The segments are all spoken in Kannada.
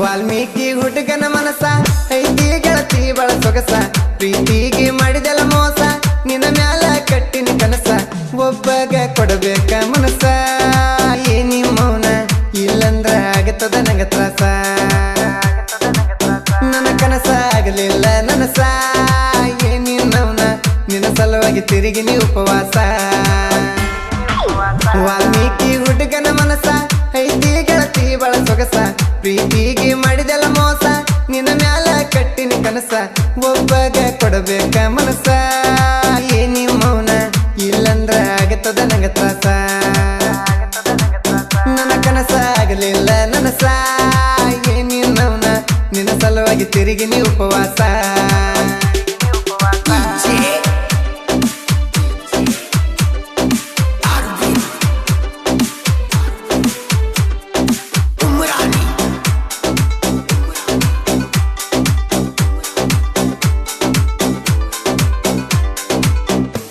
ವಾಲ್ಮೀಕಿ ಹುಡುಗನ ಮನಸ ಐತಿ ಗೆಳತಿ ಬಳ ಸೊಗಸ ಪ್ರೀತಿಗೆ ಮಾಡಿದೆಲ್ಲ ಮೋಸ ನಿನ್ನ ಮ್ಯಾಲ ಕಟ್ಟಿನ ಕನಸ ಒಬ್ಬಗ ಕೊಡಬೇಕ ಮನಸ ಏನಿ ಮೌನ ಇಲ್ಲಂದ್ರ ಆಗತ್ತದ ನಂಗ ತ್ರಾಸ ನನ್ನ ಕನಸ ಆಗಲಿಲ್ಲ ನನಸ ಏನಿ ನೌನ ನಿನ್ನ ಸಲುವಾಗಿ ತಿರುಗಿನಿ ಉಪವಾಸ ವಾಲ್ಮೀಕಿ ಹುಡುಗನ ಮನಸ ಐತಿ ಗೆಳತಿ ಬಳ ಸೊಗಸ ಪ್ರೀತಿಗೆ ಮಾಡಿದೆಲ್ಲ ಮೋಸ ನಿನ್ನ ಮ್ಯಾಲ ಕಟ್ಟಿನ ಕನಸ ಒಬ್ಬಗ ಕೊಡಬೇಕ ಮನಸ ಏನಿ ಮೌನ ಇಲ್ಲಂದ್ರ ಆಗತ್ತದ ನಂಗ ತ್ರಾಸ ನನ್ನ ಕನಸ ಆಗಲಿಲ್ಲ ನನಸ ಏನಿ ನೌನ ನಿನ್ನ ಸಲುವಾಗಿ ತಿರುಗಿನಿ ಉಪವಾಸ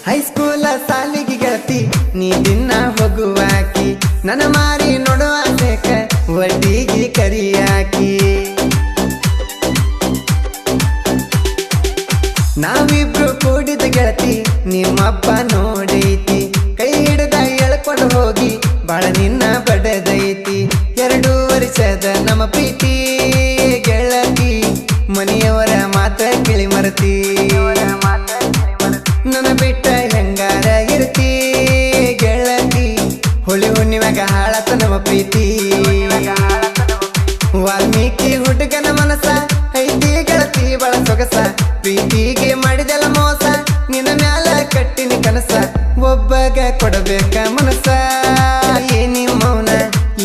ಹೈಸ್ಕೂಲ ಸಾಲಿಗೆ ಗೆಳತಿ ನೀ ದಿನ ಹೋಗುವಾಕಿ ನನ್ನ ಮಾರಿ ನೋಡುವ ಬೇಕ ಒಟ್ಟಿಗೆ ಕರಿಯಾಕಿ ನಾವಿಬ್ರು ಕೂಡಿದ ಗೆಳತಿ ನಿಮ್ಮಪ್ಪ ನೋಡೈತಿ ಕೈ ಹಿಡ್ದ ಎಳ್ಕೊಂಡು ಹೋಗಿ ಬಾಳ ನಿನ್ನ ಬಡದೈತಿ 2 ವರ್ಷದ ನಮ್ಮ ಪ್ರೀತಿ ಗೆಳತಿ ಮನೆಯವರ ಮಾತ ಕೇಳಿ ಮರತಿ ನನ್ನ ಬಿಟ್ಟ ಹೆಂಗಾರ ಇರ್ತಿ ಗೆಳತಿ ಹುಳಿ ಹುಣ್ಣಿಮ್ಯಾಗ ಹಾಳತ ನಮ್ಮ ಪ್ರೀತಿ ವಾಲ್ಮೀಕಿ ಹುಡುಗನ ಮನಸ ಐತಿ ಗೆಳತಿ ಬಳ ಸೊಗಸ ಪ್ರೀತಿಗೆ ಮಾಡಿದೆಲ್ಲ ಮೋಸ ನಿನ್ನ ಮ್ಯಾಲ ಕಟ್ಟಿನ ಕನಸ ಒಬ್ಬಗ ಕೊಡಬೇಕ ಮನಸ ಏನಿ ಮೌನ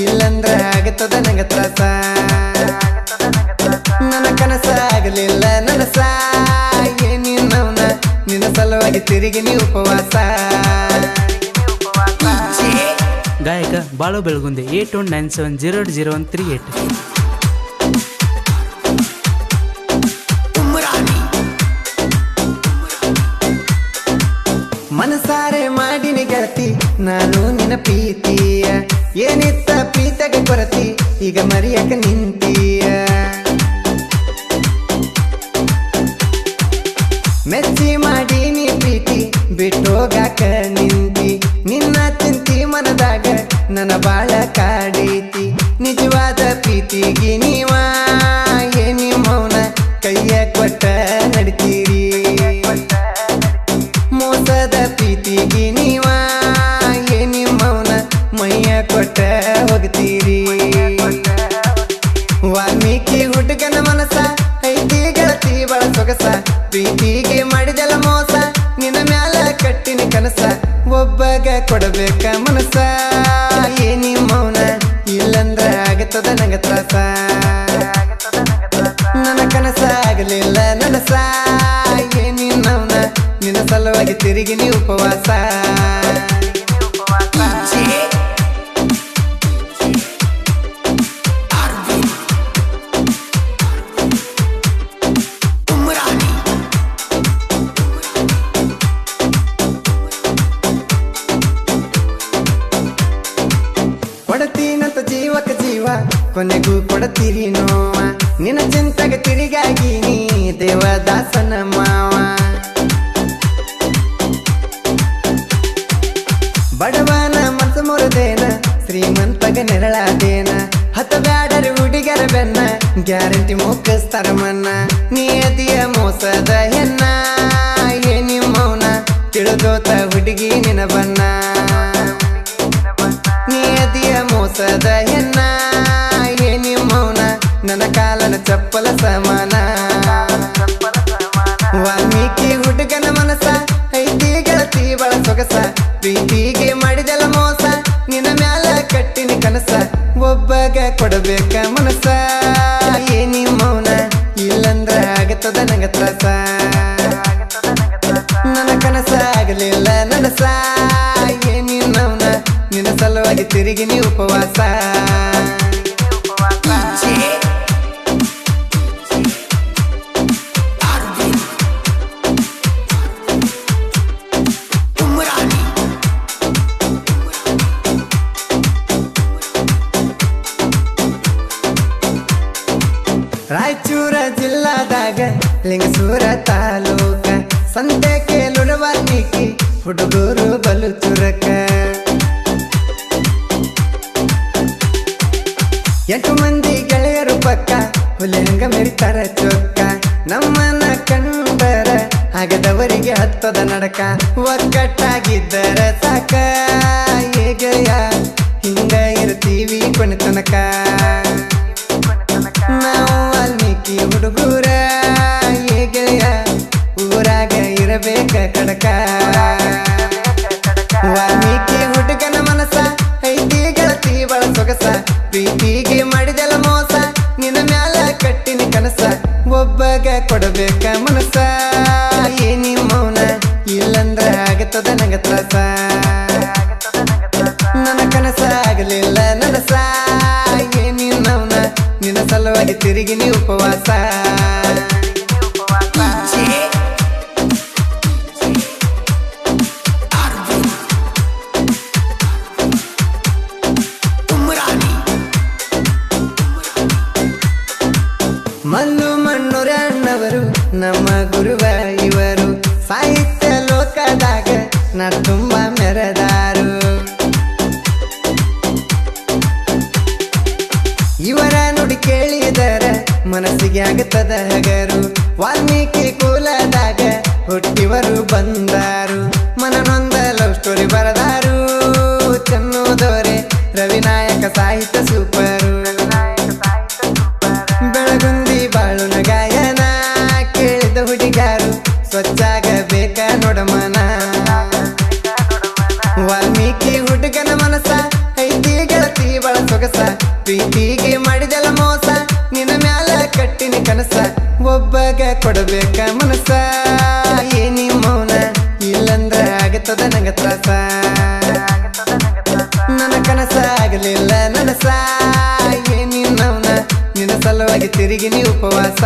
ಇಲ್ಲಂದ್ರ ಆಗತ್ತದ ನಂಗ ತ್ರಾಸ ನನ್ನ ಕನಸ ಆಗಲಿಲ್ಲ ನನಸ ಏನಿ ನೌನ ನಿನ್ನ ಸಲುವಾಗಿ ತಿರುಗಿನಿ ಉಪವಾಸ ಗಾಯಕ ಬಾಳು ಬೆಳಗುಂದೆ 8197080138 ಮನಸಾರೆ ಮಾಡಿನಿ ಗೆಳತಿ ನಾನು ನಿನ್ನ ಪ್ರೀತಿಯ ಏನಿತ್ತ ಪ್ರೀತಗ ಕೊರತಿ ಈಗ ಮರಿಯಕ ನಿಂತೀಯ ಮೆಚ್ಚಿ ಮಾಡೀನಿ ಪ್ರೀತಿ ಬಿಟ್ಟೋಗಾಕ ನಿಂತಿ ನಿನ್ನ ಚಿಂತಿ ಮನದಾಗ ನನ್ನ ಬಾಳ ಕಾಡೈತಿ ನಿಜವಾದ ಪ್ರೀತಿಗೆ ನೀವ ಏನಿ ಮೌನ ಕೈಯ ಕೊಟ್ಟ ನಡಿತೀರಿ ಮೋಸದ ಪ್ರೀತಿಗೆ ನೀವ ಏನಿ ಮೌನ ಮೈಯ ಕೊಟ್ಟ ಹೋಗ್ತೀರಿ ವಾಲ್ಮೀಕಿ ಹುಡುಗನ ಮನಸ ಐತಿ ಗೆಳತಿ ಬಳ ಸೊಗಸ ಪ್ರೀತಿಗೆ ಮಾಡಿದೆಲ್ಲ ಮೋಸ ನಿನ್ನ ಮ್ಯಾಲ ಕಟ್ಟಿನ ಕನಸ ಒಬ್ಬಗ ಕೊಡಬೇಕ ಮನಸ ಏನಿ ಮೌನ ಇಲ್ಲಂದ್ರ ಆಗತ್ತದ ನಂಗ ತ್ರಾಸ ನನ್ನ ಕನಸ ಆಗಲಿಲ್ಲ ನನಸ ಏನಿ ನೌನ ನಿನ್ನ ಸಲುವಾಗಿ ತಿರುಗಿನಿ ಉಪವಾಸ ಕೊಡತೀನಂತ ಜೀವಕ ಜೀವ ಕೊನೆಗೂ ಕೊಡತೀರಿ ನೋವ ನಿನ್ನ ಚಿಂತಗ ತಿರುಗಾಗಿ ನೀ ದೇವದಾಸನ ಮಾವ ಬಡವನ ಮನಸ್ಸು ಮುರಿದೇನ ಶ್ರೀಮಂತಗ ನೆರಳಾದೇನ ಹತ್ತ ಬ್ಯಾಡರಿ ಹುಡುಗರ ಬೆನ್ನ ಗ್ಯಾರಂಟಿ ಮುಖಸ್ತಾರ ಮನ್ನ ನಿಯತಿಯ ಮೋಸದ ಹೆನ್ನ ಏನಿ ಮೌನ ತಿಳಿದೋತ ಹುಡುಗಿ ನಿನ ಬನ್ನ ನಿಯತಿಯ ಮೋಸದ ಹೆನ್ನ ಏನಿ ಮೌನ ನನ್ನ ಕಾಲನ ಚಪ್ಪಲ ಸಮಾನ ವಾಲ್ಮೀಕಿ ಹುಡುಗನ ಮನಸ ಐತಿ ಗೆಳತಿ ಬಳ ಸೊಗಸ ಪ್ರೀತಿಗೆ ಮಾಡಿದೆಲ್ಲ ಮೋಸ ನಿನ್ನ ಮ್ಯಾಲ ಕಟ್ಟಿನ ಕನಸ ಒಬ್ಬಗ ಕೊಡಬೇಕ ಮನಸ ಏನಿ ಮೌನ ಇಲ್ಲಂದ್ರ ಆಗತ್ತದ ನಂಗ ತ್ರಾಸ ನನ್ನ ಕನಸ ಆಗಲಿಲ್ಲ ನನಸ ಏನಿ ನೌನ ನಿನ್ನ ಸಲುವಾಗಿ ತಿರುಗಿನಿ ಉಪವಾಸ ರಾಯಚೂರ ಜಿಲ್ಲಾದಾಗ ಲಿಂಗಸೂರ ತಾಲೂಕ ಸಂತೆ ಕೇಳುವ ವಾಲ್ಮೀಕಿ ಹುಡುಗರು ಬಲು ಚುರಕ 8 ಮಂದಿ ಗೆಳೆಯರು ಪಕ್ಕ ಹುಲಿ ಹಂಗ ಮೆರಿತಾರ ಚೊಕ್ಕ ನಮ್ಮನ ಕಂಡರ ಆಗದವರಿಗೆ ಹತ್ತದ ನಡಕ ಒಗ್ಗಟ್ಟಾಗಿದ್ದರ ಸಾಕ ಏ ಗೆಳೆಯ ಹಿಂಗ ಇರ್ತೀವಿ ಕೊನೆ ತನಕ ನಾವು ವಾಲ್ಮೀಕಿ ಹುಡುಗರ ಏ ಗೆಳೆಯ ಊರಾಗ ಇರಬೇಕ ಕಡಕ ವಾಲ್ಮೀಕಿ ಹುಡುಗನ ಮನಸ ಐತಿ ಗೆಳತಿ ಬಳ ಸೊಗಸ ಪ್ರೀತಿಗೆ ಮಾಡಿದೆಲ್ಲ ಮೋಸ ನಿನ್ನ ಮ್ಯಾಲ ಕಟ್ಟಿನ ಕನಸ ಒಬ್ಬಗ ಕೊಡಬೇಕ ಮನಸ ಏನಿ ಮೌನ ಇಲ್ಲಂದ್ರ ಆಗತ್ತದ ನಂಗ ತ್ರಾಸ ನನ್ನ ಕನಸ ಆಗಲಿಲ್ಲ ನನಸ ಏನಿ ಮೌನ ನಿನ್ನ ಸಲುವಾಗಿ ತಿರುಗಿ ನೀ ಉಪವಾಸ ಮಲ್ಲು ಮಣ್ಣೂರ ಅಣ್ಣವರು ನಮ್ಮ ಗುರುವ ಇವರು ಸಾಹಿತ್ಯ ಲೋಕದಾಗ ನಾ ತುಂಬ ಮೆರೆದಾರು ಇವರ ನುಡಿ ಕೇಳಿದರ ಮನಸ್ಸಿಗೆ ಆಗುತ್ತದ ಹಗರು ವಾಲ್ಮೀಕಿ ಕುಲದಾಗ ಹುಟ್ಟಿವರು ಬಂದಾರು ಮನನೊಂದ ಲವ್ ಸ್ಟೋರಿ ಬರದಾರು ಚೆನ್ನೋದವರೇ ರವಿನಾಯಕ ಸಾಹಿತ್ಯ ಸೂಪರು ಬೆಳಗುಂದಿ ಬಾಳುನ ಗಾಯನ ಕೇಳಿದ ಹುಡುಗಾರು ಸ್ವಚ್ಛಾಗಬೇಕ ನೋಡಮನ ವಾಲ್ಮೀಕಿ ಹುಡುಗನ ಮನಸ ಐತಿ ಗೆಳತಿ ಬಳ ಸೊಗಸ ಪ್ರೀತಿಗೆ ಮಾಡಿದೆಲ್ಲ ಮೋಸ ನಿನ್ನ ಮ್ಯಾಲ ಕಟ್ಟಿನ ಕನಸ ಒಬ್ಬಗ ಕೊಡಬೇಕ ಮನಸ ಏನಿ ಮೌನ ಇಲ್ಲಂದ್ರ ಆಗತ್ತದ ನಂಗ ತ್ರಾಸ ನನ್ನ ಕನಸ ಆಗಲಿಲ್ಲ ನನಸ ಏನಿ ಮೌನ ನಿನ್ನ ಸಲುವಾಗಿ ತಿರುಗಿ ನೀ ಉಪವಾಸ